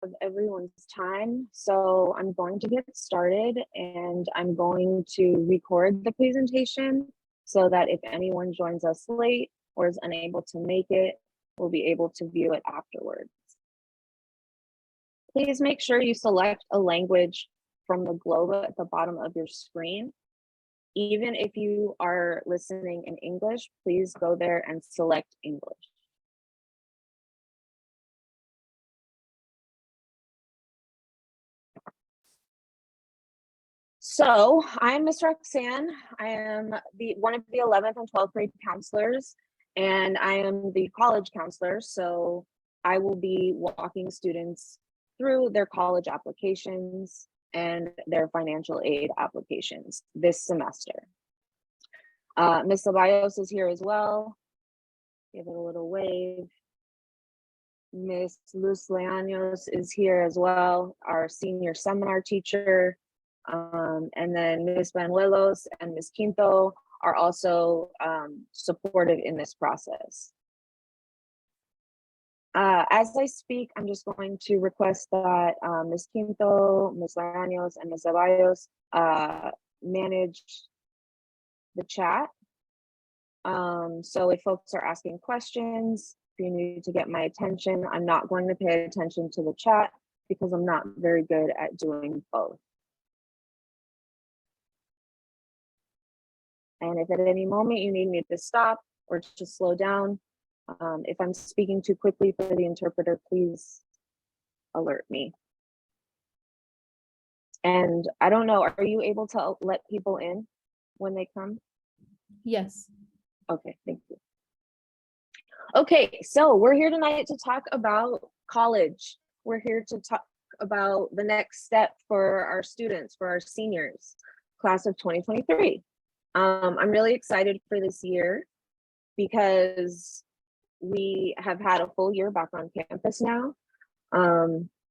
of everyone's time, so I'm going to get started and I'm going to record the presentation so that if anyone joins us late or is unable to make it, we'll be able to view it afterwards. Please make sure you select a language from the globe at the bottom of your screen. Even if you are listening in English, please go there and select English. So I'm Ms. Roxanne. I am one of the 11th and 12th grade counselors, and I am the college counselor. So I will be walking students through their college applications and their financial aid applications this semester. Ms. Ceballos is here as well. Give it a little wave. Ms. Luz Leaños is here as well, our senior seminar teacher. And then Ms. Banuelos and Ms. Quinto are also supportive in this process. As I speak, I'm just going to request that Ms. Quinto, Ms. Leaños, and Ms. Ceballos manage the chat. So if folks are asking questions, if you need to get my attention, I'm not going to pay attention to the chat because I'm not very good at doing both. And if at any moment you need me to stop or to slow down, if I'm speaking too quickly for the interpreter, please alert me. And I don't know, are you able to let people in when they come? Yes. Okay, thank you. Okay, so we're here tonight to talk about college. We're here to talk about the next step for our students, for our seniors, class of 2023. I'm really excited for this year because we have had a full year back on campus now.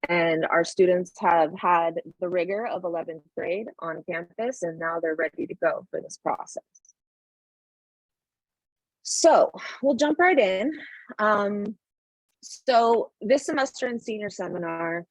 And our students have had the rigor of 11th grade on campus, and now they're ready to go for this process. So we'll jump right in. So this semester in senior seminar,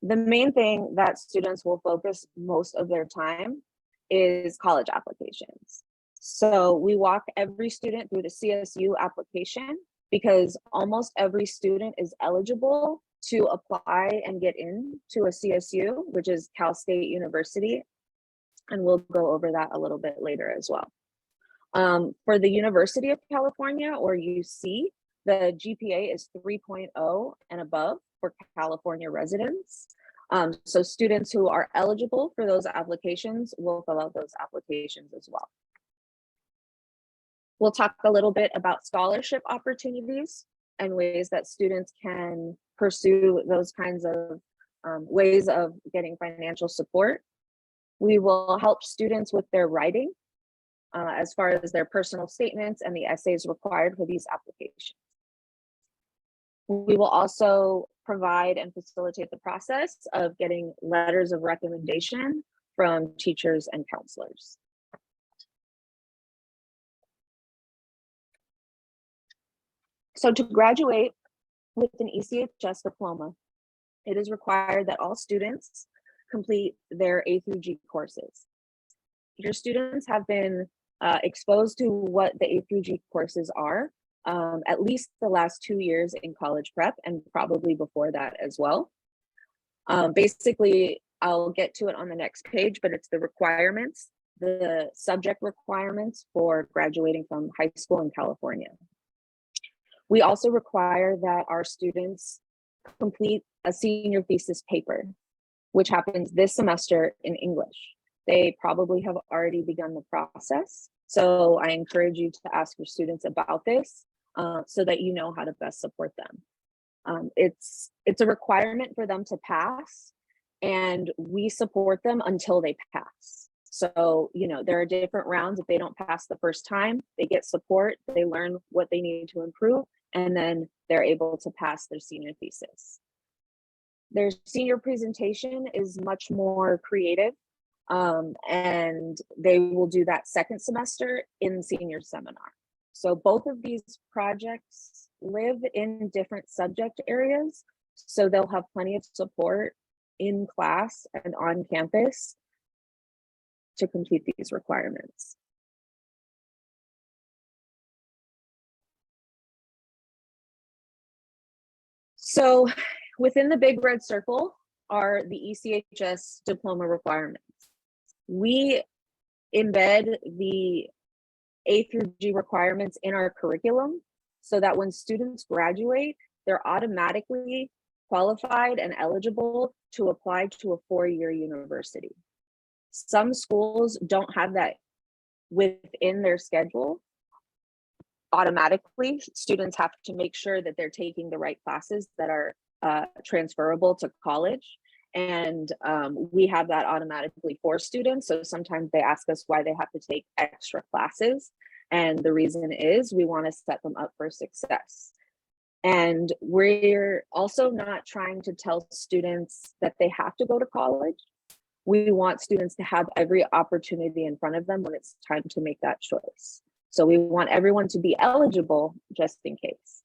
the main thing that students will focus most of their time is college applications. So we walk every student through the CSU application because almost every student is eligible to apply and get into a CSU, which is Cal State University. And we'll go over that a little bit later as well. For the University of California, or UC, the GPA is 3.0 and above for California residents. So students who are eligible for those applications will fill out those applications as well. We'll talk a little bit about scholarship opportunities and ways that students can pursue those kinds of ways of getting financial support. We will help students with their writing as far as their personal statements and the essays required for these applications. We will also provide and facilitate the process of getting letters of recommendation from teachers and counselors. So to graduate with an ECHS diploma, it is required that all students complete their A through G courses. Your students have been exposed to what the A through G courses are, at least the last 2 years in college prep and probably before that as well. Basically, I'll get to it on the next page, but it's the requirements, the subject requirements for graduating from high school in California. We also require that our students complete a senior thesis paper, which happens this semester in English. They probably have already begun the process. So I encourage you to ask your students about this so that you know how to best support them. It's a requirement for them to pass, and we support them until they pass. So, you know, there are different rounds. If they don't pass the first time, they get support, they learn what they need to improve, and then they're able to pass their senior thesis. Their senior presentation is much more creative, and they will do that second semester in senior seminar. So both of these projects live in different subject areas. So they'll have plenty of support in class and on campus to complete these requirements. So within the big red circle are the ECHS diploma requirements. We embed the A through G requirements in our curriculum so that when students graduate, they're automatically qualified and eligible to apply to a four-year university. Some schools don't have that within their schedule. Automatically, students have to make sure that they're taking the right classes that are transferable to college. And we have that automatically for students. So sometimes they ask us why they have to take extra classes. And the reason is we want to set them up for success. And we're also not trying to tell students that they have to go to college. We want students to have every opportunity in front of them when it's time to make that choice. So we want everyone to be eligible just in case.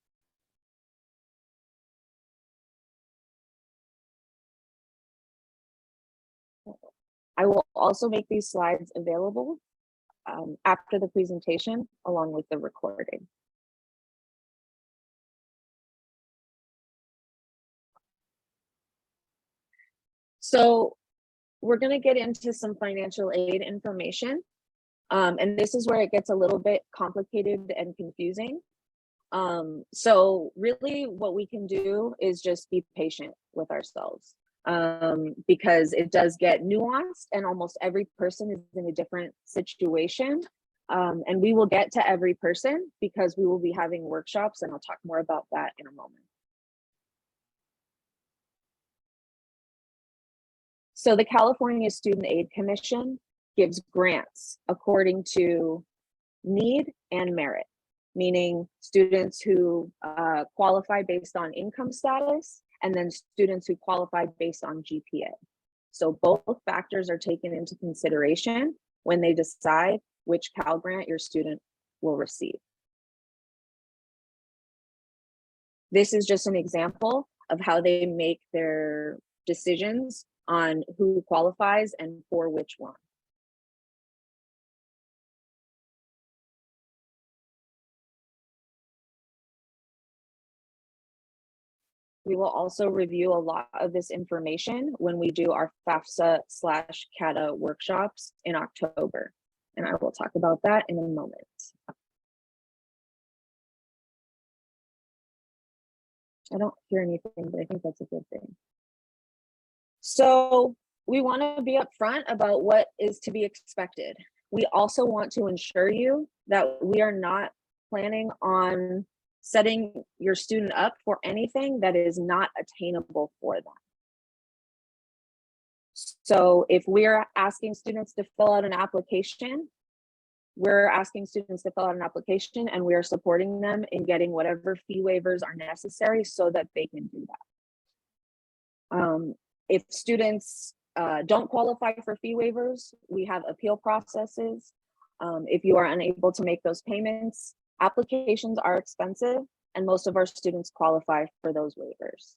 I will also make these slides available after the presentation, along with the recording. So we're going to get into some financial aid information. And this is where it gets a little bit complicated and confusing. So really what we can do is just be patient with ourselves, because it does get nuanced and almost every person is in a different situation. And we will get to every person because we will be having workshops, and I'll talk more about that in a moment. So the California Student Aid Commission gives grants according to need and merit, meaning students who qualify based on income status, and then students who qualify based on GPA. So both factors are taken into consideration when they decide which Cal Grant your student will receive. This is just an example of how they make their decisions on who qualifies and for which one. We will also review a lot of this information when we do our FAFSA/CATA workshops in October, and I will talk about that in a moment. I don't hear anything, but I think that's a good thing. So we want to be upfront about what is to be expected. We also want to ensure you that we are not planning on setting your student up for anything that is not attainable for them. So if we're asking students to fill out an application, we're asking students to fill out an application and we are supporting them in getting whatever fee waivers are necessary so that they can do that. If students don't qualify for fee waivers, we have appeal processes. If you are unable to make those payments, applications are expensive and most of our students qualify for those waivers.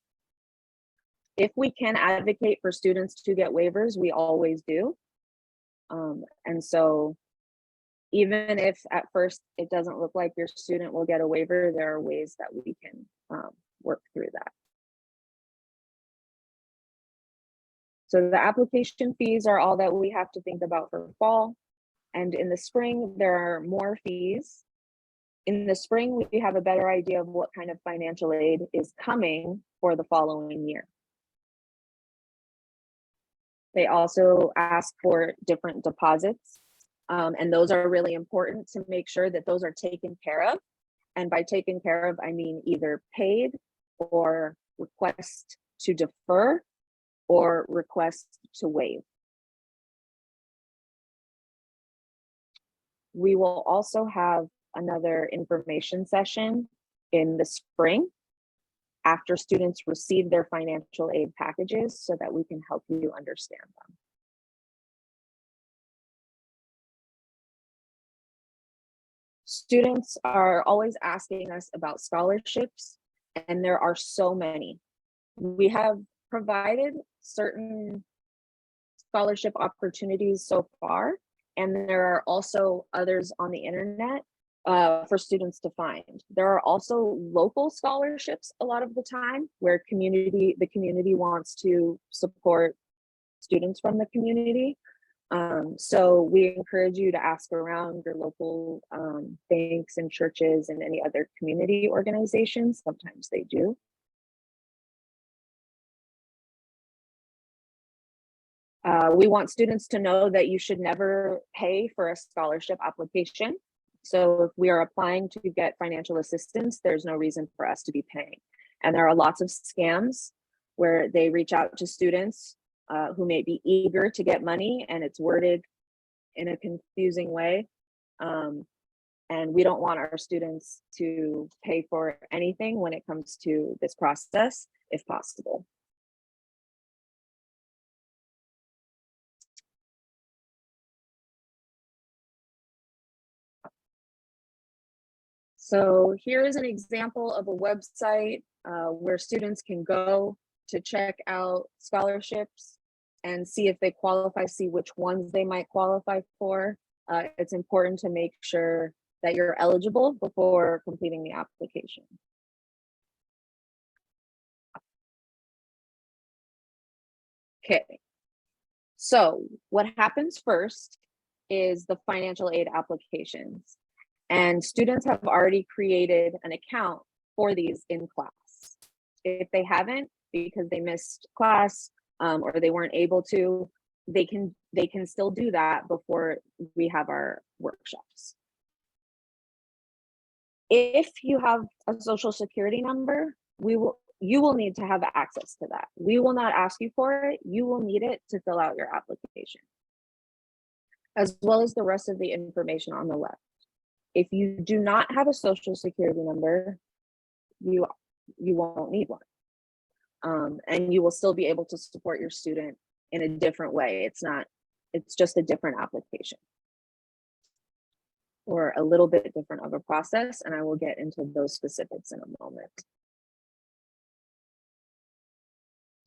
If we can advocate for students to get waivers, we always do. And so even if at first it doesn't look like your student will get a waiver, there are ways that we can work through that. So the application fees are all that we have to think about for fall. And in the spring, there are more fees. In the spring, we have a better idea of what kind of financial aid is coming for the following year. They also ask for different deposits, and those are really important to make sure that those are taken care of. And by taken care of, I mean either paid or request to defer or request to waive. We will also have another information session in the spring after students receive their financial aid packages so that we can help you understand them. Students are always asking us about scholarships, and there are so many. We have provided certain scholarship opportunities so far, and there are also others on the internet for students to find. There are also local scholarships a lot of the time where the community wants to support students from the community. So we encourage you to ask around your local banks and churches and any other community organizations. Sometimes they do. We want students to know that you should never pay for a scholarship application. So if we are applying to get financial assistance, there's no reason for us to be paying. And there are lots of scams where they reach out to students who may be eager to get money, and it's worded in a confusing way. And we don't want our students to pay for anything when it comes to this process, if possible. So here is an example of a website where students can go to check out scholarships and see if they qualify, see which ones they might qualify for. It's important to make sure that you're eligible before completing the application. Okay, so what happens first is the financial aid applications. And students have already created an account for these in class. If they haven't, because they missed class or they weren't able to, they can still do that before we have our workshops. If you have a social security number, you will need to have access to that. We will not ask you for it. You will need it to fill out your application, as well as the rest of the information on the left. If you do not have a social security number, you won't need one. And you will still be able to support your student in a different way. It's just a different application or a little bit different of a process. And I will get into those specifics in a moment.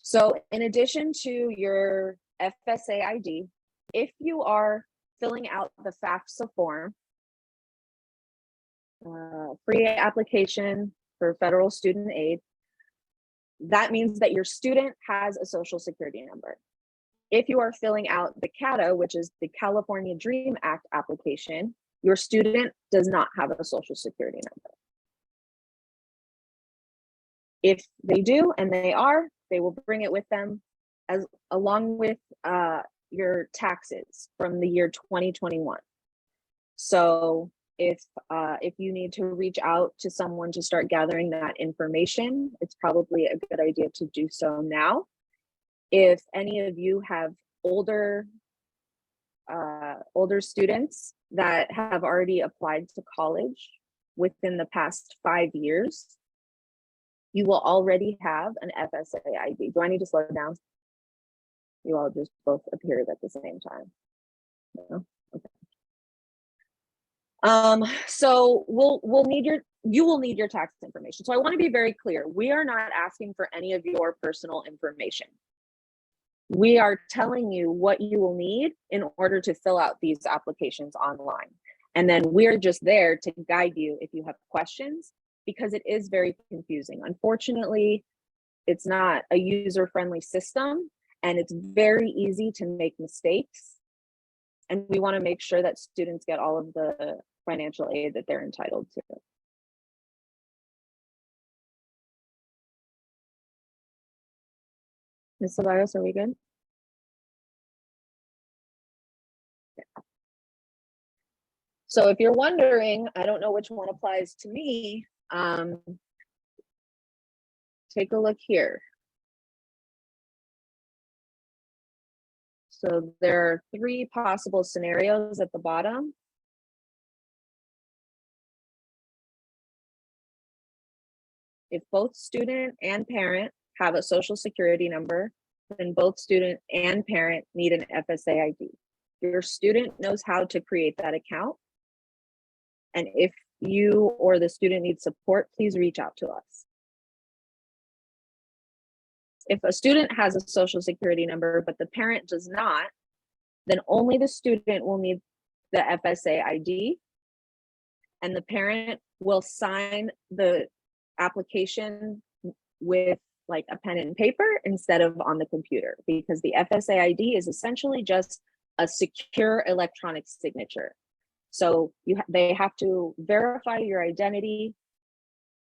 So in addition to your FSA ID, if you are filling out the FAFSA form, free application for federal student aid, that means that your student has a social security number. If you are filling out the CADA, which is the California Dream Act application, your student does not have a social security number. If they do, and they will bring it with them along with your taxes from the year 2021. So if you need to reach out to someone to start gathering that information, it's probably a good idea to do so now. If any of you have older students that have already applied to college within the past 5 years, you will already have an FSA ID. Do I need to slow down? You all just both appeared at the same time. No? Okay. So you will need your tax information. So I want to be very clear. We are not asking for any of your personal information. We are telling you what you will need in order to fill out these applications online. And then we're just there to guide you if you have questions, because it is very confusing. Unfortunately, it's not a user-friendly system, and it's very easy to make mistakes. And we want to make sure that students get all of the financial aid that they're entitled to. Ms. Ceballos, are we good? Yeah. So if you're wondering, I don't know which one applies to me, take a look here. So there are 3 possible scenarios at the bottom. If both student and parent have a social security number, then both student and parent need an FSA ID. Your student knows how to create that account. And if you or the student needs support, please reach out to us. If a student has a social security number, but the parent does not, then only the student will need the FSA ID, and the parent will sign the application with like a pen and paper instead of on the computer, because the FSA ID is essentially just a secure electronic signature. So they have to verify your identity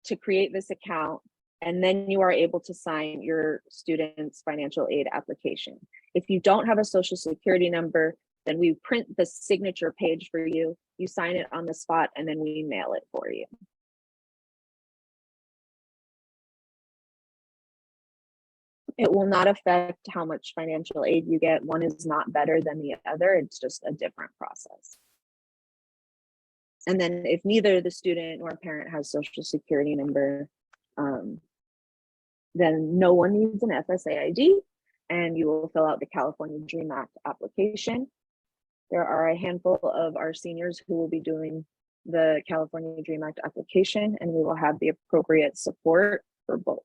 to create this account, and then you are able to sign your student's financial aid application. If you don't have a social security number, then we print the signature page for you, you sign it on the spot, and then we mail it for you. It will not affect how much financial aid you get. One is not better than the other. It's just a different process. And then if neither the student nor parent has social security number, then no one needs an FSA ID, and you will fill out the California DREAM Act application. There are a handful of our seniors who will be doing the California DREAM Act application, and we will have the appropriate support for both.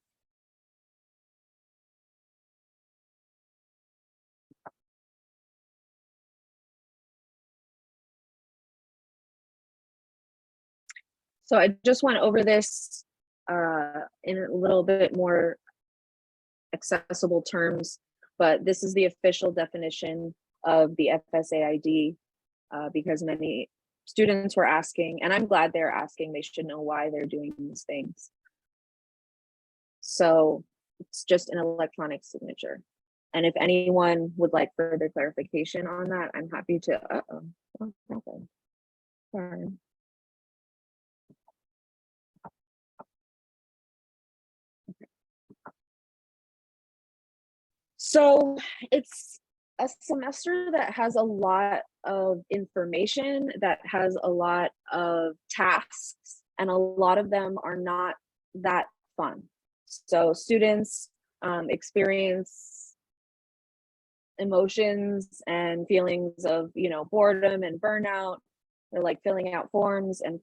So I just went over this in a little bit more accessible terms, but this is the official definition of the FSA ID, because many students were asking, and I'm glad they're asking, they should know why they're doing these things. So it's just an electronic signature. And if anyone would like further clarification on that, I'm happy to, okay. Sorry. So it's a semester that has a lot of information, that has a lot of tasks, and a lot of them are not that fun. So students experience emotions and feelings of, boredom and burnout. They're like filling out forms and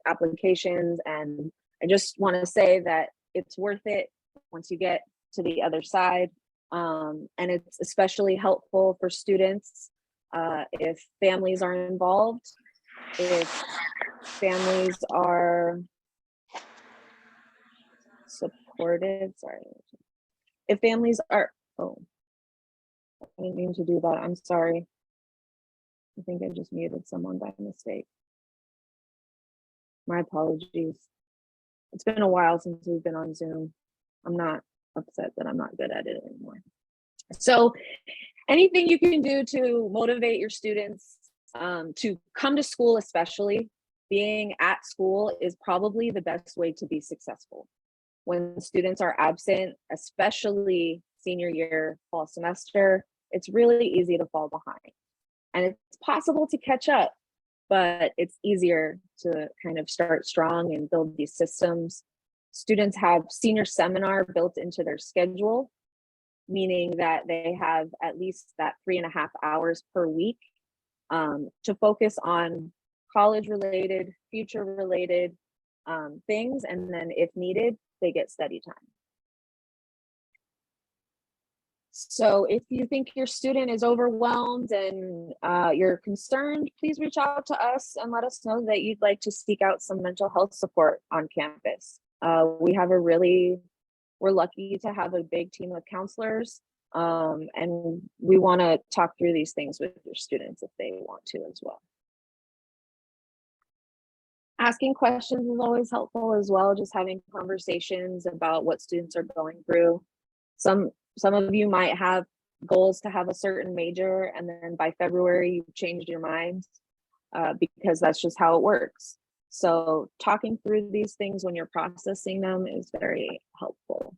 applications. And I just want to say that it's worth it once you get to the other side. And it's especially helpful for students if families are involved, if families are supportive, if families are, I didn't mean to do that, I'm sorry. I think I just muted someone by mistake. My apologies. It's been a while since we've been on Zoom. I'm not upset that I'm not good at it anymore. So anything you can do to motivate your students to come to school, especially being at school, is probably the best way to be successful. When students are absent, especially senior year, fall semester, it's really easy to fall behind. And it's possible to catch up, but it's easier to kind of start strong and build these systems. Students have senior seminar built into their schedule, meaning that they have at least that 3.5 hours per week to focus on college related, future related things. And then if needed, they get study time. So if you think your student is overwhelmed and you're concerned, please reach out to us and let us know that you'd like to seek out some mental health support on campus. We're lucky to have a big team of counselors, and we want to talk through these things with your students if they want to as well. Asking questions is always helpful as well, just having conversations about what students are going through. Some of you might have goals to have a certain major, and then by February you've changed your mind because that's just how it works. So talking through these things when you're processing them is very helpful.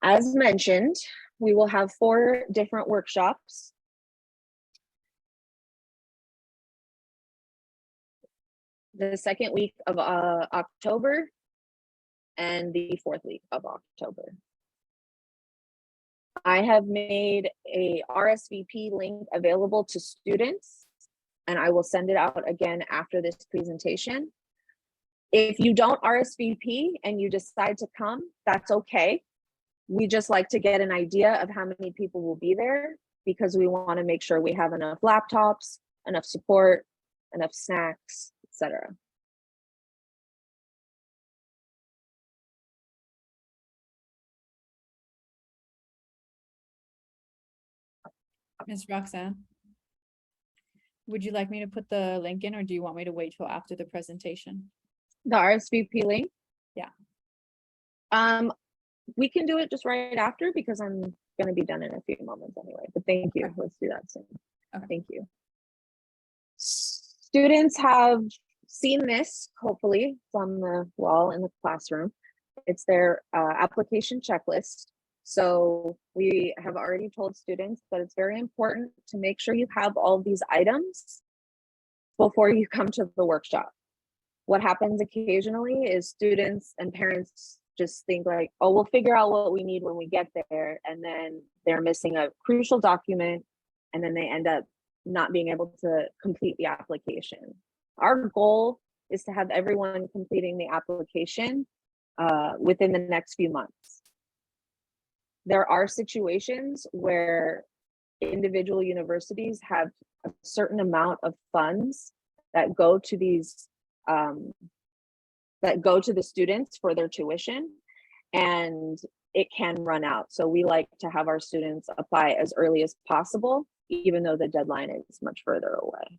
As mentioned, we will have 4 different workshops. The second week of October and the 4th week of October. I have made a RSVP link available to students, and I will send it out again after this presentation. If you don't RSVP and you decide to come, that's okay. We just like to get an idea of how many people will be there because we want to make sure we have enough laptops, enough support, enough snacks, etc. Ms. Roxanne, would you like me to put the link in, or do you want me to wait till after the presentation? The RSVP link? Yeah. We can do it just right after because I'm going to be done in a few moments anyway, but thank you. Okay. Let's do that soon. Okay. Thank you. Students have seen this, hopefully, from the wall in the classroom. It's their application checklist. So we have already told students that it's very important to make sure you have all these items before you come to the workshop. What happens occasionally is students and parents just think like, oh, we'll figure out what we need when we get there. And then they're missing a crucial document. And then they end up not being able to complete the application. Our goal is to have everyone completing the application within the next few months. There are situations where individual universities have a certain amount of funds that go to these that go to the students for their tuition, and it can run out. So we like to have our students apply as early as possible, even though the deadline is much further away.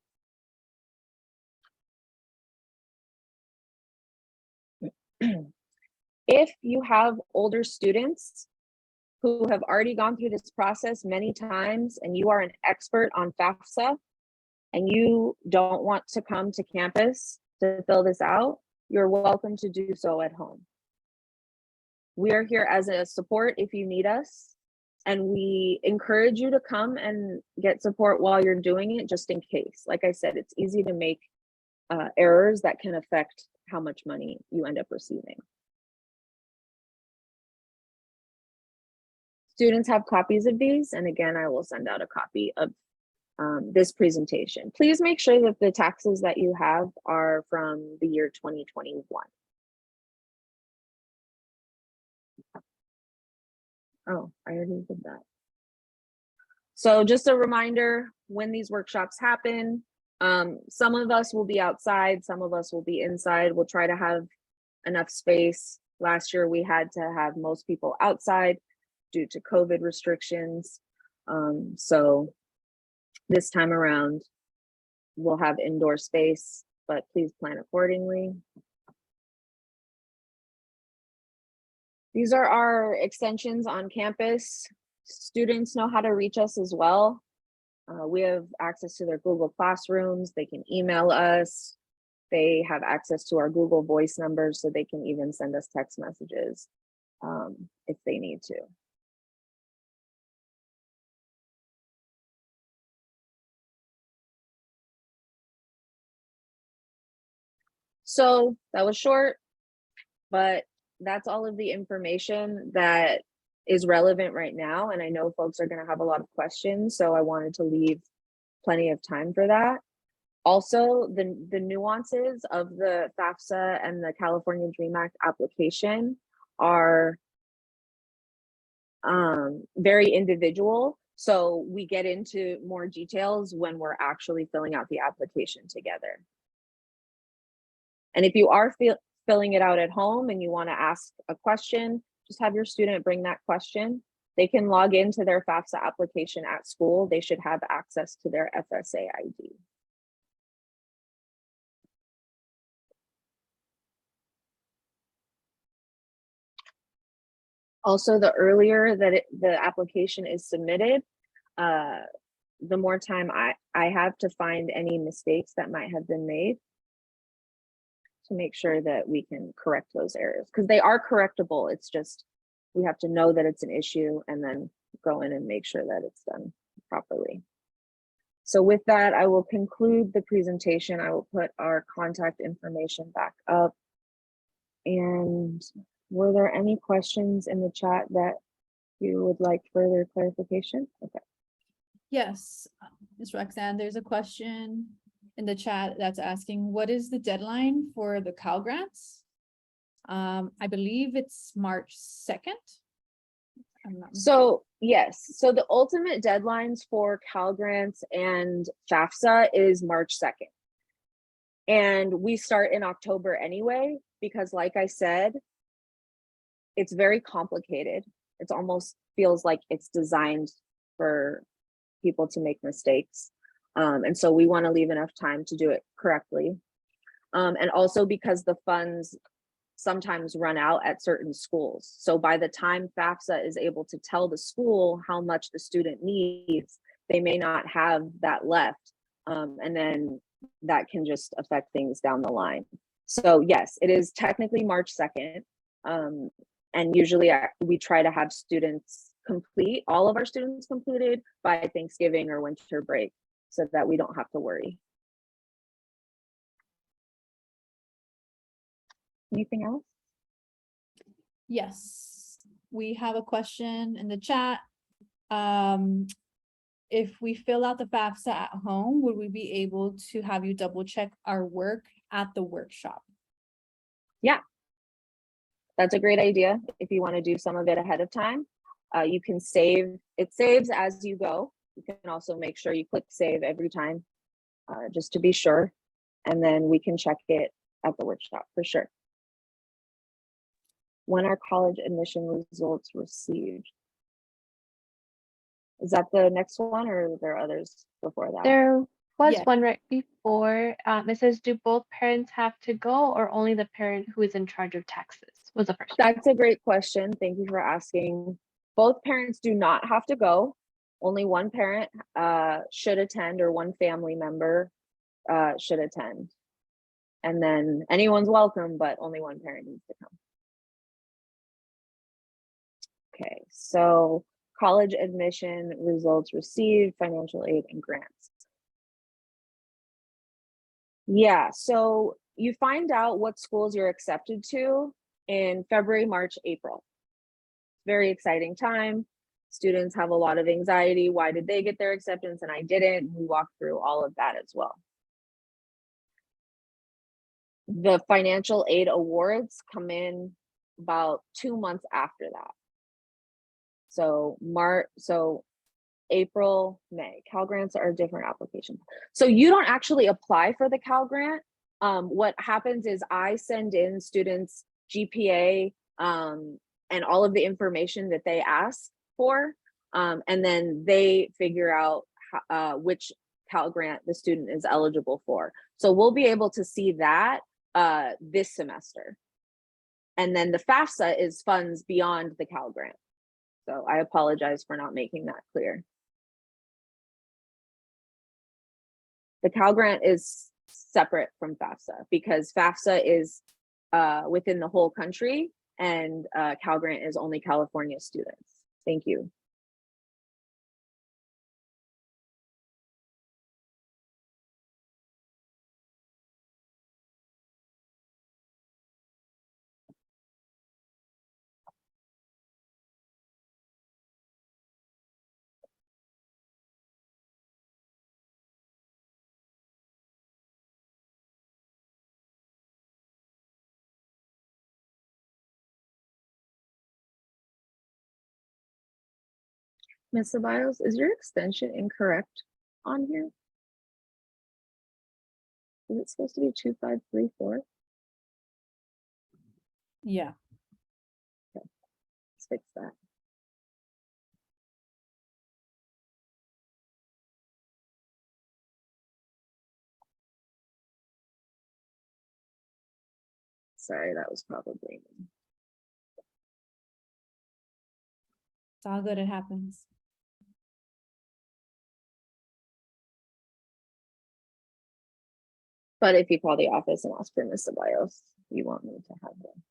If you have older students who have already gone through this process many times and you are an expert on FAFSA and you don't want to come to campus to fill this out, you're welcome to do so at home. We are here as a support if you need us, and we encourage you to come and get support while you're doing it, just in case. Like I said, it's easy to make errors that can affect how much money you end up receiving. Students have copies of these, and again, I will send out a copy of this presentation. Please make sure that the taxes that you have are from the year 2021. Oh, I already did that. So just a reminder, when these workshops happen, some of us will be outside, some of us will be inside. We'll try to have enough space. Last year, we had to have most people outside due to COVID restrictions. So this time around, we'll have indoor space, but please plan accordingly. These are our extensions on campus. Students know how to reach us as well. We have access to their Google Classrooms. They can email us. They have access to our Google Voice numbers, so they can even send us text messages if they need to. So that was short, but that's all of the information that is relevant right now. And I know folks are going to have a lot of questions, so I wanted to leave plenty of time for that. Also, the nuances of the FAFSA and the California DREAM Act application are very individual. So we get into more details when we're actually filling out the application together. And if you are filling it out at home and you want to ask a question, just have your student bring that question. They can log into their FAFSA application at school. They should have access to their FSA ID. Also, the earlier that the application is submitted, the more time I have to find any mistakes that might have been made to make sure that we can correct those errors, because they are correctable. It's just we have to know that it's an issue and then go in and make sure that it's done properly. So with that, I will conclude the presentation. I will put our contact information back up. And were there any questions in the chat that you would like further clarification? Okay. Yes, Ms. Roxanne, there's a question in the chat that's asking, what is the deadline for the Cal grants? I believe it's March 2nd. I'm not. So yes, so the ultimate deadlines for Cal Grants and FAFSA is March 2nd. And we start in October anyway, because like I said, it's very complicated. It's almost feels like it's designed for people to make mistakes. And so we want to leave enough time to do it correctly. And also because the funds sometimes run out at certain schools. So by the time FAFSA is able to tell the school how much the student needs, they may not have that left. And then that can just affect things down the line. So yes, it is technically March 2nd. And usually we try to have students complete, all of our students completed by Thanksgiving or winter break so that we don't have to worry. Anything else? Yes, we have a question in the chat. If we fill out the FAFSA at home, would we be able to have you double check our work at the workshop? Yeah, that's a great idea. If you want to do some of it ahead of time, you can save, it saves as you go. You can also make sure you click save every time, just to be sure. And then we can check it at the workshop for sure. When are college admission results received? Is that the next one or are there others before that? There was Yeah. one right before. It says, do both parents have to go or only the parent who is in charge of taxes? Was the first one. That's a great question. Thank you for asking. Both parents do not have to go. Only one parent should attend, or one family member should attend. And then anyone's welcome, but only one parent needs to come. Okay, so college admission results received, financial aid and grants. Yeah, so you find out what schools you're accepted to in February, March, April. Very exciting time. Students have a lot of anxiety. Why did they get their acceptance and I didn't? We walk through all of that as well. The financial aid awards come in about 2 months after that. So April, May. Cal Grants are a different application. So you don't actually apply for the Cal Grant. What happens is I send in students' GPA and all of the information that they ask for, and then they figure out which Cal Grant the student is eligible for. So we'll be able to see that this semester. And then the FAFSA is funds beyond the Cal Grant. So I apologize for not making that clear. The Cal Grant is separate from FAFSA because FAFSA is within the whole country and Cal Grant is only California students. Thank you. Ms. Ceballos, is your extension incorrect on here? Is it supposed to be 2534? Yeah. Let's fix that. Sorry, that was probably me. It's all good, it happens. But if you call the office and ask for Ms. Ceballos, you want me to have them.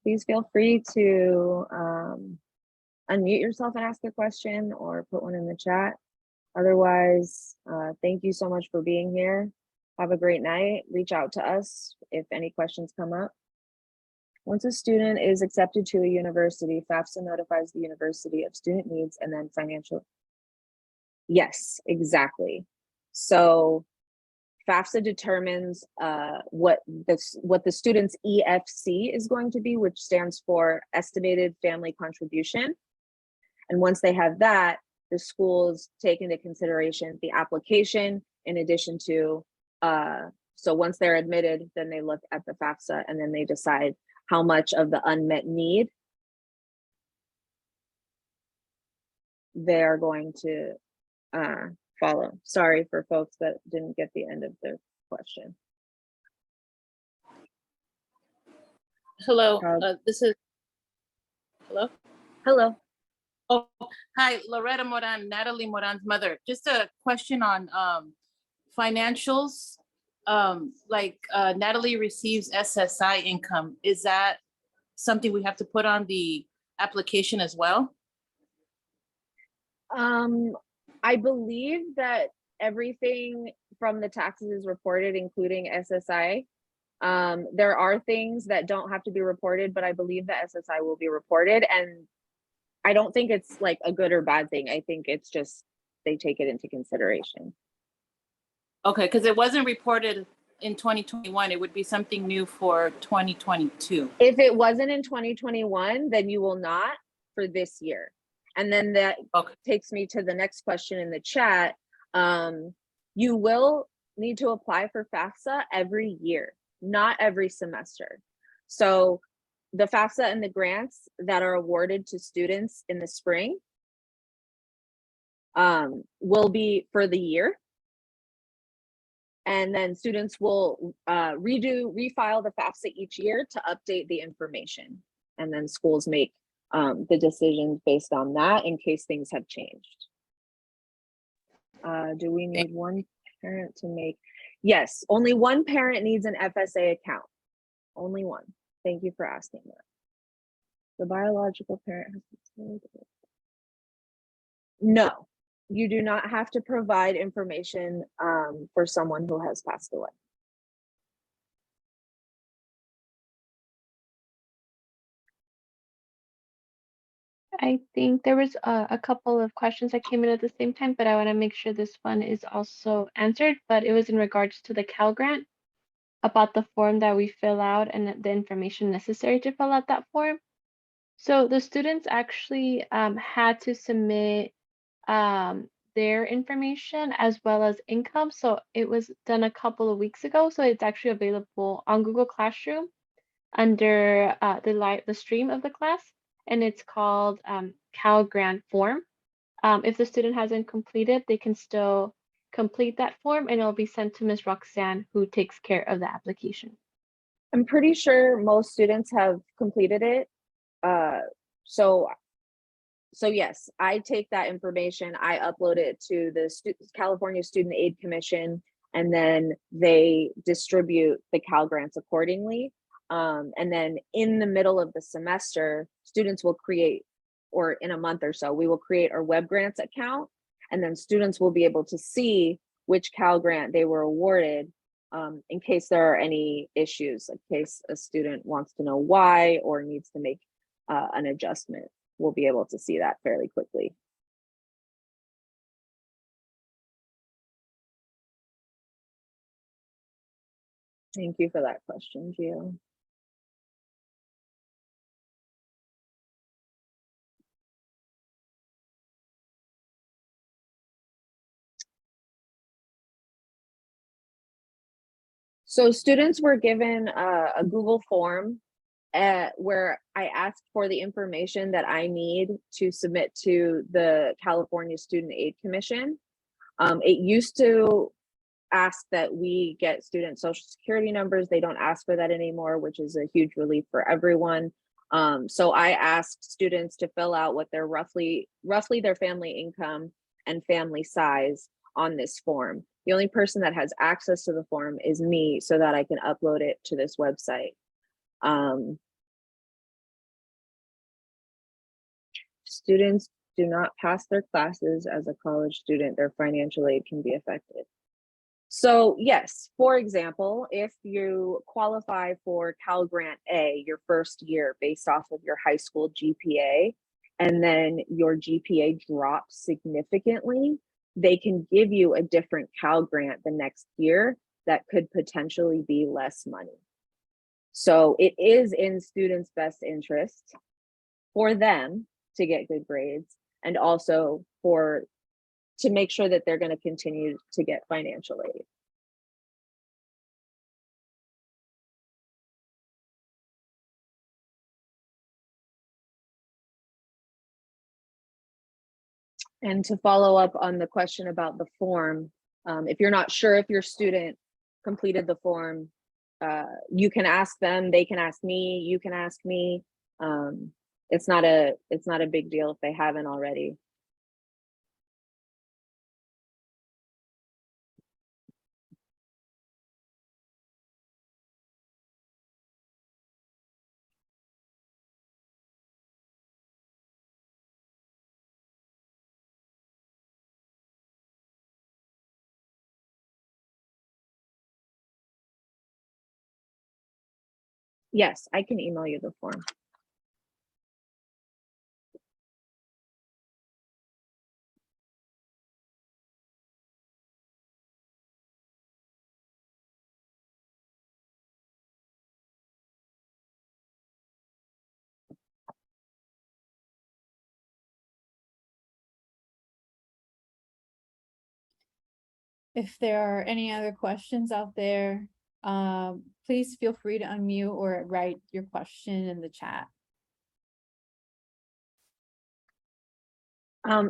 Please feel free to unmute yourself and ask a question or put one in the chat. Otherwise, thank you so much for being here. Have a great night. Reach out to us if any questions come up. Once a student is accepted to a university, FAFSA notifies the university of student needs and then financial. Yes, exactly. So FAFSA determines what the student's EFC is going to be, which stands for Estimated Family Contribution. And once they have that, the schools take into consideration the application in addition to, so once they're admitted, then they look at the FAFSA and then they decide how much of the unmet need they are going to follow. Sorry for folks that didn't get the end of the question. Hello, Prob- this is, hello? Hello. Oh, hi, Loretta Moran, Natalie Moran's mother. Just a question on financials. Natalie receives SSI income. Is that something we have to put on the application as well? I believe that everything from the taxes is reported, including SSI. There are things that don't have to be reported, but I believe that SSI will be reported, and I don't think it's like a good or bad thing. I think it's just they take it into consideration. Okay, because it wasn't reported in 2021. It would be something new for 2022. If it wasn't in 2021, then you will not for this year. And then that Okay. takes me to the next question in the chat. You will need to apply for FAFSA every year, not every semester. So the FAFSA and the grants that are awarded to students in the spring will be for the year. And then students will refile the FAFSA each year to update the information. And then schools make the decisions based on that in case things have changed. Do we need one parent to make? Yes, only one parent needs an FSA account. Only one. Thank you for asking that. The biological parent has to. No, you do not have to provide information for someone who has passed away. I think there was a couple of questions that came in at the same time, but I want to make sure this one is also answered. But it was in regards to the Cal Grant, about the form that we fill out and the information necessary to fill out that form. So the students actually had to submit their information as well as income. So it was done a couple of weeks ago. So it's actually available on Google Classroom under the stream of the class, and it's called Cal Grant form. If the student hasn't completed, they can still complete that form and it'll be sent to Ms. Roxanne, who takes care of the application. I'm pretty sure most students have completed it. So yes, I take that information, I upload it to the California Student Aid Commission, and then they distribute the Cal Grants accordingly. And then in the middle of the semester, students will create, or in a month or so, we will create our Web Grants account, and then students will be able to see which Cal Grant they were awarded, in case there are any issues, in case a student wants to know why or needs to make an adjustment. We'll be able to see that fairly quickly. Thank you for that question, Gio. So students were given a Google form where I asked for the information that I need to submit to the California Student Aid Commission. It used to ask that we get student social security numbers. They don't ask for that anymore, which is a huge relief for everyone. So I asked students to fill out what their roughly their family income and family size on this form. The only person that has access to the form is me, so that I can upload it to this website. Students do not pass their classes as a college student, their financial aid can be affected. So yes, for example, if you qualify for Cal Grant A your first year based off of your high school GPA, and then your GPA drops significantly, they can give you a different Cal Grant the next year that could potentially be less money. So it is in students' best interest for them to get good grades, and also to make sure that they're going to continue to get financial aid. And to follow up on the question about the form, if you're not sure if your student completed the form, you can ask them, they can ask me, you can ask me. It's not a big deal if they haven't already. Yes, I can email you the form. If there are any other questions out there, please feel free to unmute or write your question in the chat.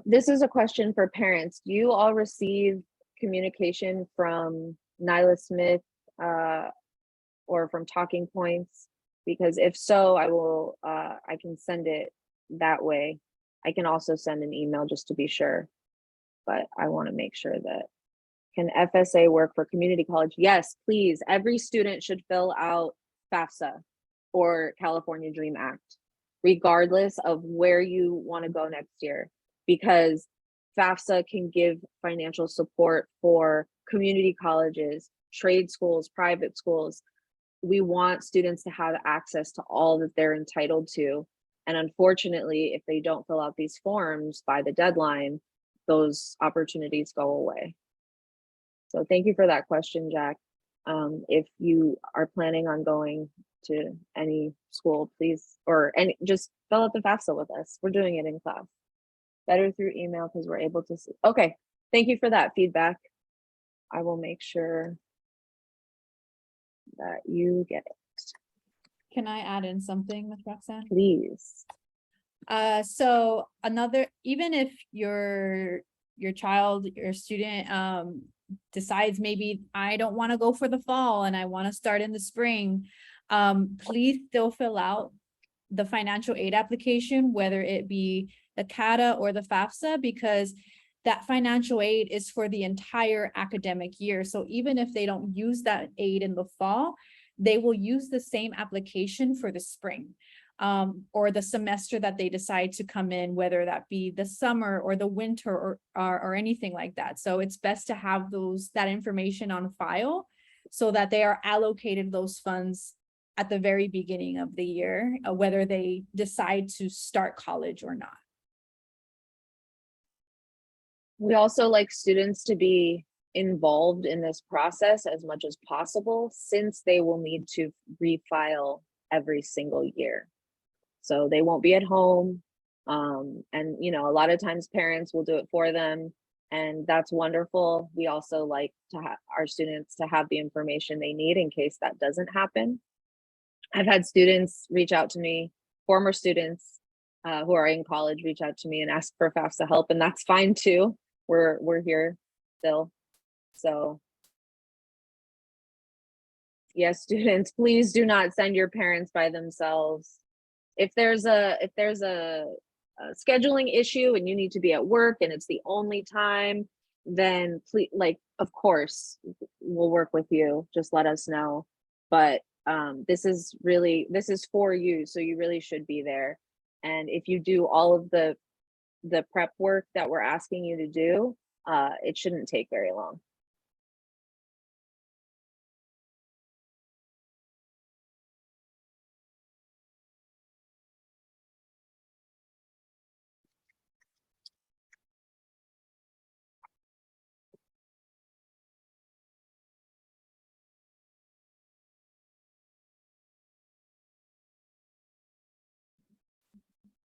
This is a question for parents. Do you all receive communication from Nyla Smith or from Talking Points? Because if so, I can send it that way. I can also send an email just to be sure, but I want to make sure that. Can FSA work for community college? Yes, please. Every student should fill out FAFSA or California Dream Act, regardless of where you want to go next year, because FAFSA can give financial support for community colleges, trade schools, private schools. We want students to have access to all that they're entitled to. And unfortunately, if they don't fill out these forms by the deadline, those opportunities go away. So thank you for that question, Jack. If you are planning on going to any school, please, just fill out the FAFSA with us. We're doing it in class. Better through email because we're able to see. Okay, thank you for that feedback. I will make sure that you get it. Can I add in something, Ms. Roxanne? Please. So even if your child, your student, decides maybe I don't want to go for the fall and I want to start in the spring, please still fill out the financial aid application, whether it be the CADA or the FAFSA, because that financial aid is for the entire academic year. So even if they don't use that aid in the fall, they will use the same application for the spring. Or the semester that they decide to come in, whether that be the summer or the winter or anything like that. So it's best to have that information on file so that they are allocated those funds at the very beginning of the year, whether they decide to start college or not. We also like students to be involved in this process as much as possible, since they will need to refile every single year. So they won't be at home. And, a lot of times parents will do it for them, and that's wonderful. We also like to have our students to have the information they need in case that doesn't happen. I've had students reach out to me, former students who are in college, reach out to me and ask for FAFSA help, and that's fine too. We're here still. So yes, students, please do not send your parents by themselves. If there's a scheduling issue and you need to be at work and it's the only time, then please, of course, we'll work with you. Just let us know. But this is for you, so you really should be there. And if you do all of the prep work that we're asking you to do, it shouldn't take very long.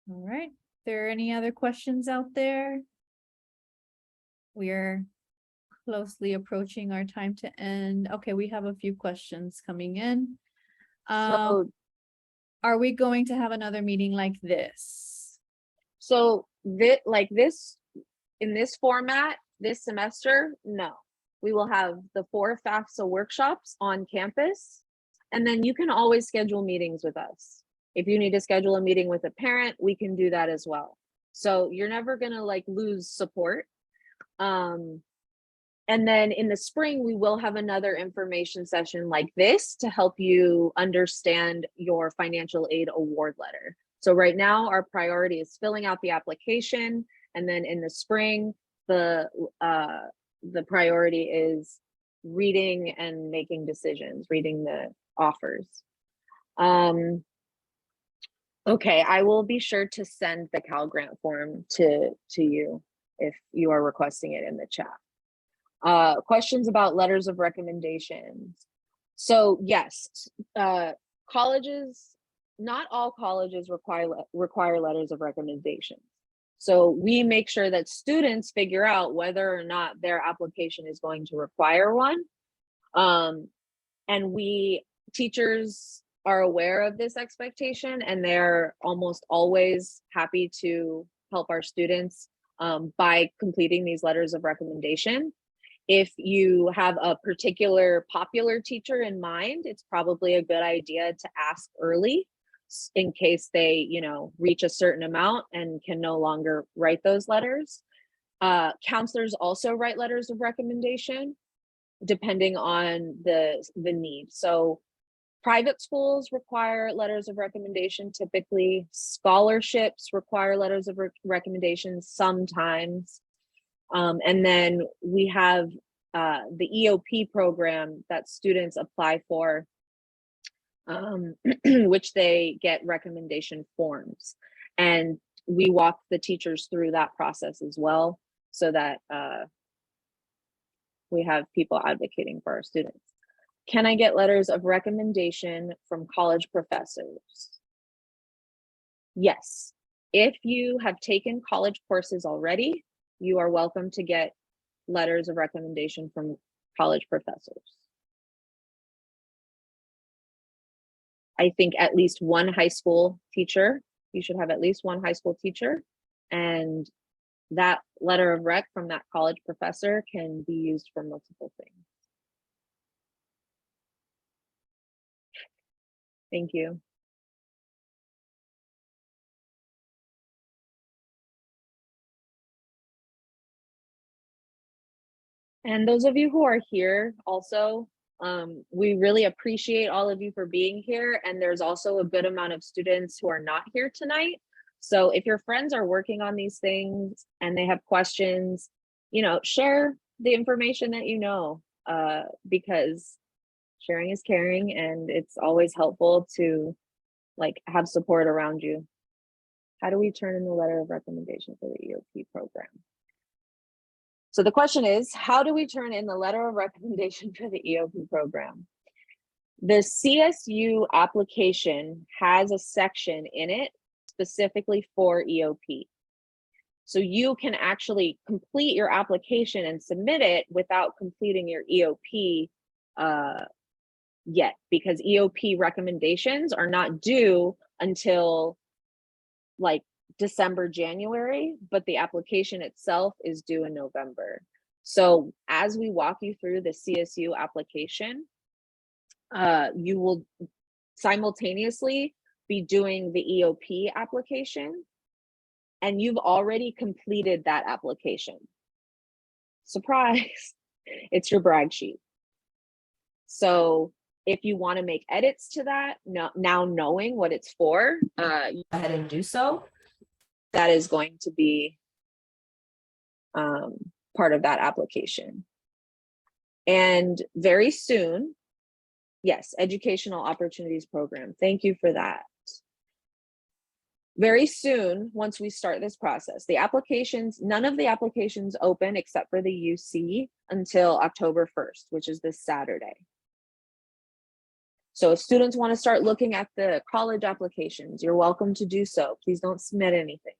All right, there any other questions out there? We're closely approaching our time to end. Okay, we have a few questions coming in. So, Are we going to have another meeting like this? like this, in this format, this semester, no. We will have the 4 FAFSA workshops on campus, and then you can always schedule meetings with us. If you need to schedule a meeting with a parent, we can do that as well. So you're never gonna like lose support. And then in the spring, we will have another information session like this to help you understand your financial aid award letter. So right now, our priority is filling out the application. And then in the spring, the priority is reading and making decisions, reading the offers. Okay, I will be sure to send the Cal Grant form to you if you are requesting it in the chat. Questions about letters of recommendations. So yes, colleges, not all colleges require letters of recommendation. So we make sure that students figure out whether or not their application is going to require one. And teachers are aware of this expectation, and they're almost always happy to help our students by completing these letters of recommendation. If you have a particular popular teacher in mind, it's probably a good idea to ask early in case they, reach a certain amount and can no longer write those letters. Counselors also write letters of recommendation depending on the need. So private schools require letters of recommendation typically. Scholarships require letters of recommendation sometimes. And then we have the EOP program that students apply for, which they get recommendation forms. And we walk the teachers through that process as well, so that we have people advocating for our students. Can I get letters of recommendation from college professors? Yes. If you have taken college courses already, you are welcome to get letters of recommendation from college professors. I think at least one high school teacher, you should have at least one high school teacher, and that letter of rec from that college professor can be used for multiple things. Thank you. And those of you who are here also, we really appreciate all of you for being here. And there's also a good amount of students who are not here tonight. So if your friends are working on these things and they have questions, share the information that you know, because sharing is caring, and it's always helpful to have support around you. How do we turn in the letter of recommendation for the EOP program? So the question is, how do we turn in the letter of recommendation for the EOP program? The CSU application has a section in it specifically for EOP. So you can actually complete your application and submit it without completing your EOP yet, because EOP recommendations are not due until December, January, but the application itself is due in November. So as we walk you through the CSU application, you will simultaneously be doing the EOP application, and you've already completed that application. Surprise, it's your brag sheet. So if you want to make edits to that, now knowing what it's for, go ahead and do so. That is going to be part of that application. And very soon, yes, Educational Opportunities Program. Thank you for that. Very soon, once we start this process, the applications, none of the applications open except for the UC until October 1st, which is this Saturday. So if students want to start looking at the college applications, you're welcome to do so. Please don't submit anything.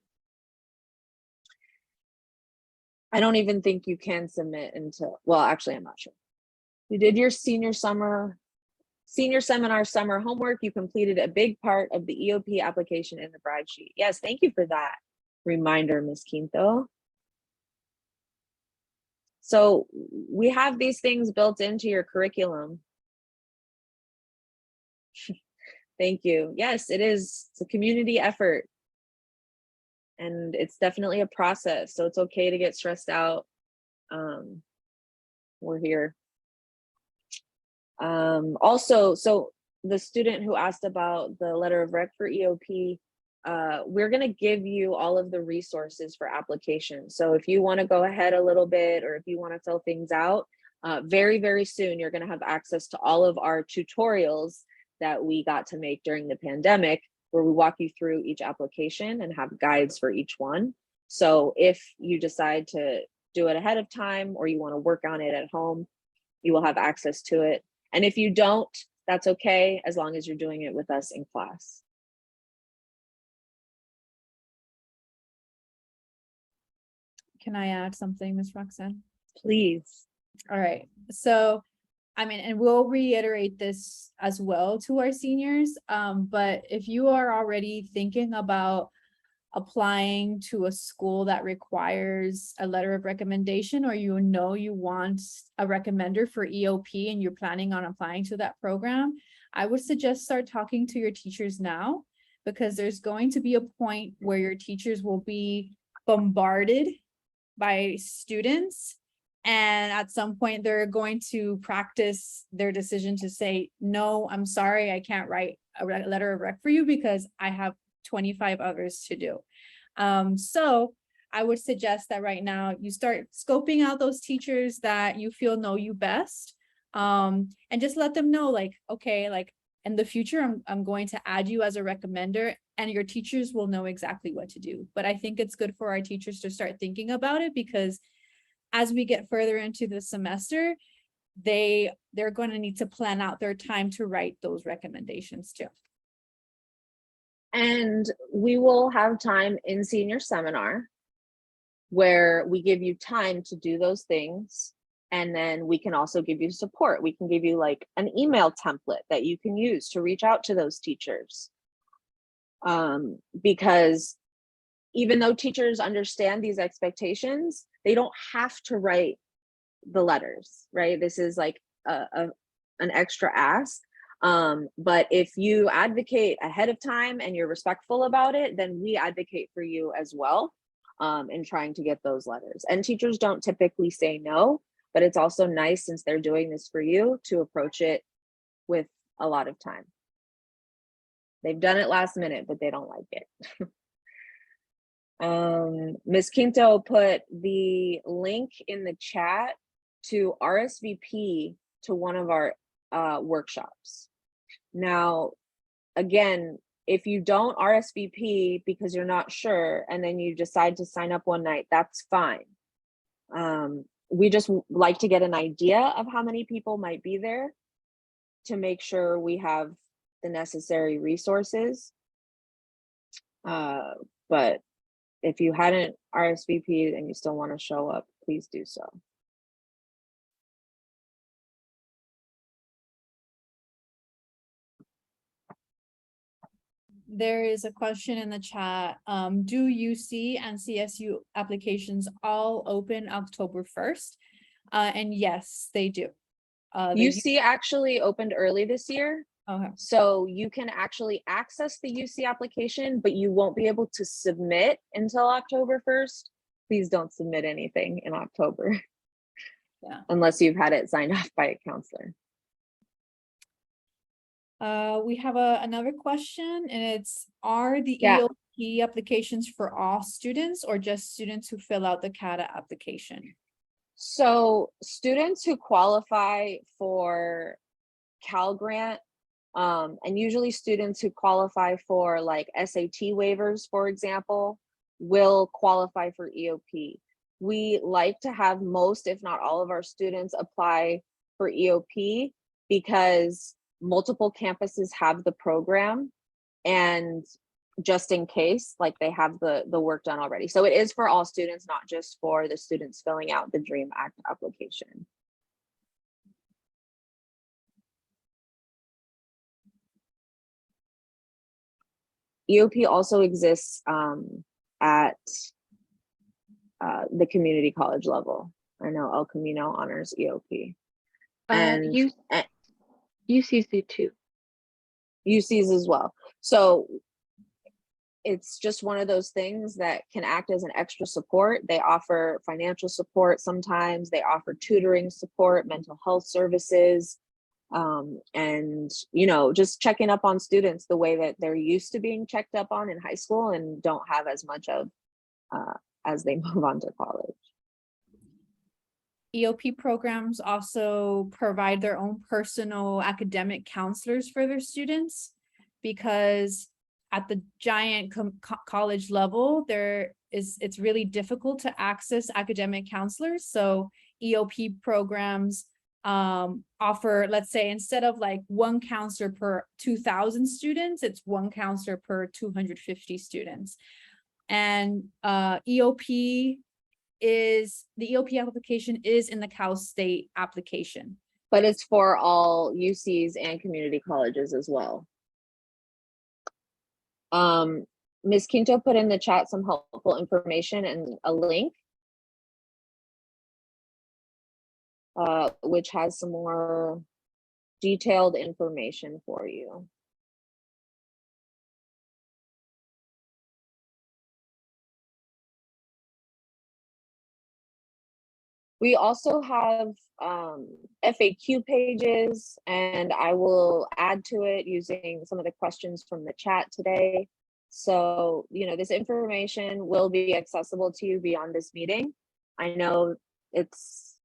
I don't even think you can submit until, well, actually, I'm not sure. You did your senior seminar summer homework. You completed a big part of the EOP application in the bride sheet. Yes, thank you for that reminder, Ms. Quinto. So we have these things built into your curriculum. Thank you. Yes, it is. It's a community effort. And it's definitely a process. So it's okay to get stressed out. We're here. Also, so the student who asked about the letter of rec for EOP, we're going to give you all of the resources for application. So if you want to go ahead a little bit, or if you want to fill things out, very, very soon, you're going to have access to all of our tutorials that we got to make during the pandemic, where we walk you through each application and have guides for each one. So if you decide to do it ahead of time, or you want to work on it at home, you will have access to it. And if you don't, that's okay, as long as you're doing it with us in class. Can I add something, Ms. Roxanne? Please. All right, so, I mean, and we'll reiterate this as well to our seniors, but if you are already thinking about applying to a school that requires a letter of recommendation, or you know you want a recommender for EOP and you're planning on applying to that program, I would suggest start talking to your teachers now, because there's going to be a point where your teachers will be bombarded by students, and at some point they're going to practice their decision to say, no, I'm sorry, I can't write a letter of rec for you because I have 25 others to do. So I would suggest that right now you start scoping out those teachers that you feel know you best, and just let them know, like, okay, like in the future, I'm going to add you as a recommender, and your teachers will know exactly what to do. But I think it's good for our teachers to start thinking about it, because as we get further into the semester, they're going to need to plan out their time to write those recommendations too. And we will have time in senior seminar where we give you time to do those things. And then we can also give you support. We can give you like an email template that you can use to reach out to those teachers. Because even though teachers understand these expectations, they don't have to write the letters, right? This is like an extra ask. But if you advocate ahead of time and you're respectful about it, then we advocate for you as well, in trying to get those letters. And teachers don't typically say no, but it's also nice, since they're doing this for you, to approach it with a lot of time. They've done it last minute, but they don't like it. Ms. Quinto put the link in the chat to RSVP to one of our workshops. Now, again, if you don't RSVP because you're not sure, and then you decide to sign up one night, that's fine. We just like to get an idea of how many people might be there to make sure we have the necessary resources. But if you hadn't RSVP'd and you still want to show up, please do so. There is a question in the chat. Do UC and CSU applications all open October 1st? And yes, they do. UC actually opened early this year. Okay. So you can actually access the UC application, but you won't be able to submit until October 1st. Please don't submit anything in October. Yeah. Unless you've had it signed off by a counselor. We have another question, and it's, are the Yeah. EOP applications for all students or just students who fill out the CATA application? So students who qualify for Cal Grant, and usually students who qualify for like SAT waivers, for example, will qualify for EOP. We like to have most, if not all of our students apply for EOP, because multiple campuses have the program, and just in case, like they have the work done already. So it is for all students, not just for the students filling out the DREAM Act application. EOP also exists at the community college level. I know El Camino honors EOP. And UCC too. UCs as well. So it's just one of those things that can act as an extra support. They offer financial support sometimes, they offer tutoring support, mental health services, and just checking up on students the way that they're used to being checked up on in high school and don't have as much of as they move on to college. EOP programs also provide their own personal academic counselors for their students, because at the giant college level, it's really difficult to access academic counselors. So EOP programs offer, let's say, instead of like one counselor per 2,000 students, it's one counselor per 250 students. And the EOP application is in the Cal State application. But it's for all UCs and community colleges as well. Ms. Quinto put in the chat some helpful information and a link, which has some more detailed information for you. We also have FAQ pages, and I will add to it using some of the questions from the chat today. So, this information will be accessible to you beyond this meeting. I know there's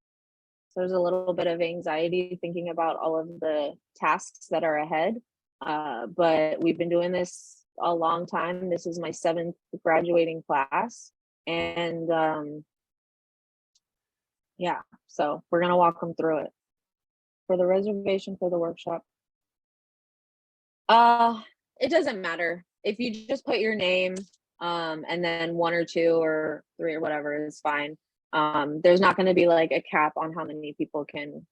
a little bit of anxiety thinking about all of the tasks that are ahead, but we've been doing this a long time. This is my 7th graduating class, and yeah, so we're gonna walk them through it. For the reservation for the workshop, it doesn't matter. If you just put your name, and then 1 or 2 or 3 or whatever is fine. There's not gonna be like a cap on how many people can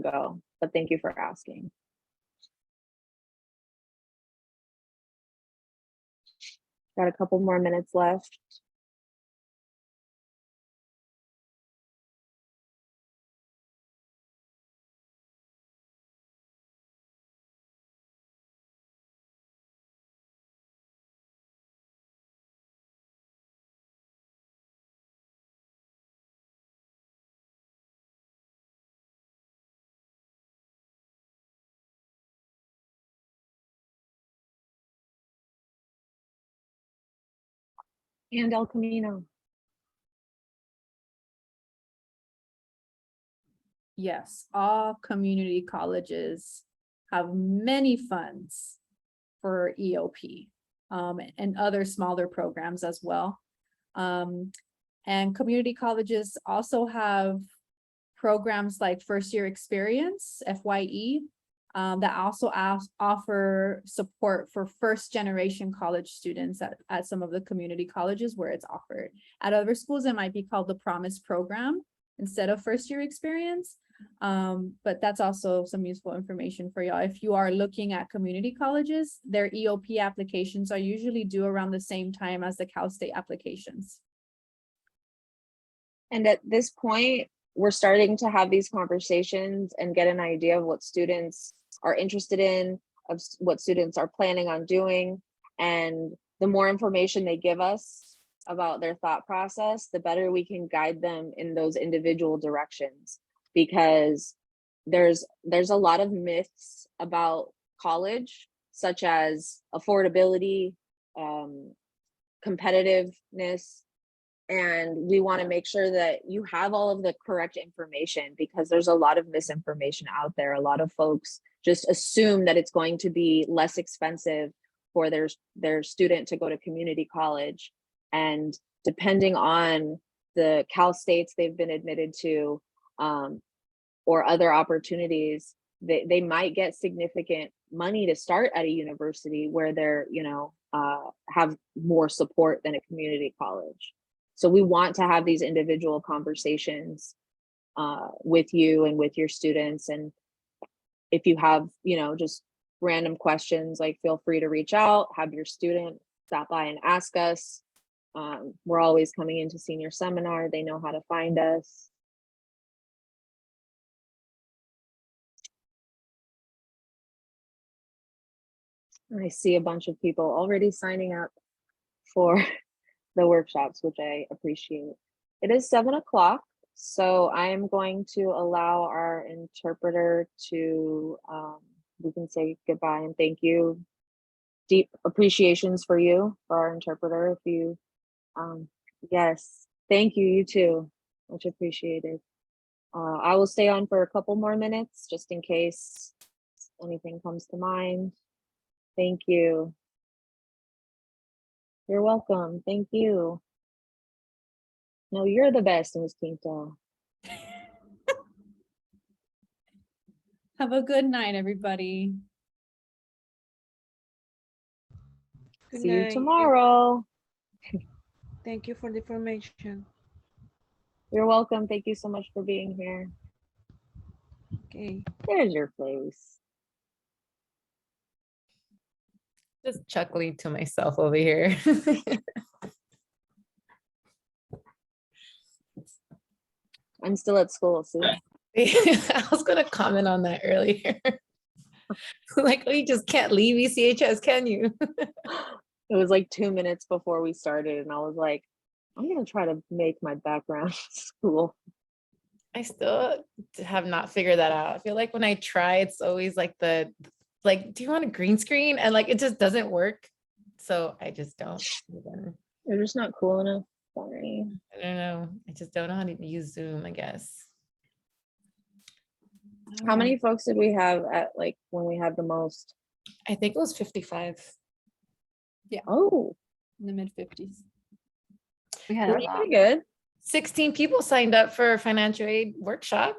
go, but thank you for asking. Got a couple more minutes left. And El Camino. Yes, all community colleges have many funds for EOP, and other smaller programs as well. And community colleges also have programs like First Year Experience, FYE, that also offer support for first-generation college students at some of the community colleges where it's offered. At other schools, it might be called the Promise Program instead of First Year Experience. But that's also some useful information for y'all. If you are looking at community colleges, their EOP applications are usually due around the same time as the Cal State applications. And at this point, we're starting to have these conversations and get an idea of what students are interested in, of what students are planning on doing. And the more information they give us about their thought process, the better we can guide them in those individual directions. Because there's a lot of myths about college, such as affordability, competitiveness, and we want to make sure that you have all of the correct information, because there's a lot of misinformation out there. A lot of folks just assume that it's going to be less expensive for their student to go to community college, and depending on the Cal States they've been admitted to, or other opportunities, they might get significant money to start at a university where they're, have more support than a community college. So we want to have these individual conversations with you and with your students. And if you have, just random questions, like feel free to reach out, have your student stop by and ask us. We're always coming into senior seminar. They know how to find us. I see a bunch of people already signing up for the workshops, which I appreciate. It is 7 o'clock, so I am going to allow our interpreter to, we can say goodbye and thank you. Deep appreciations for you, for our interpreter. If you, yes, thank you, you too, much appreciated. I will stay on for a couple more minutes just in case anything comes to mind. Thank you. You're welcome. Thank you. No, you're the best, Ms. Quinto. Have a good night, everybody. Good See you night. tomorrow. Thank you for the information. You're welcome. Thank you so much for being here. Okay. There's your face. Just chuckling to myself over here. I'm still at school, see? I was gonna comment on that earlier. Like, oh, you just can't leave ECHS, can you? It was like 2 minutes before we started, and I was like, I'm gonna try to make my background school. I still have not figured that out. I feel like when I try, it's always like do you want a green screen? And like, it just doesn't work. So I just don't. Even- You're just not cool enough. Sorry. I don't know. I just don't know how to use Zoom, I guess. How many folks did we have at like when we had the most? I think it was 55. Oh, In the mid-50s. We had a pretty lot. good. 16 people signed up for a financial aid workshop.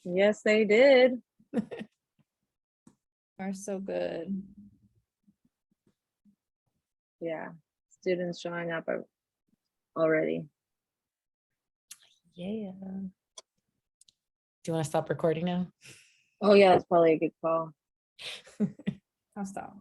Yes, they did. Are so good. Yeah, students showing up already. Yeah. Do you want to stop recording now? Oh yeah, that's probably a good call. I'll stop.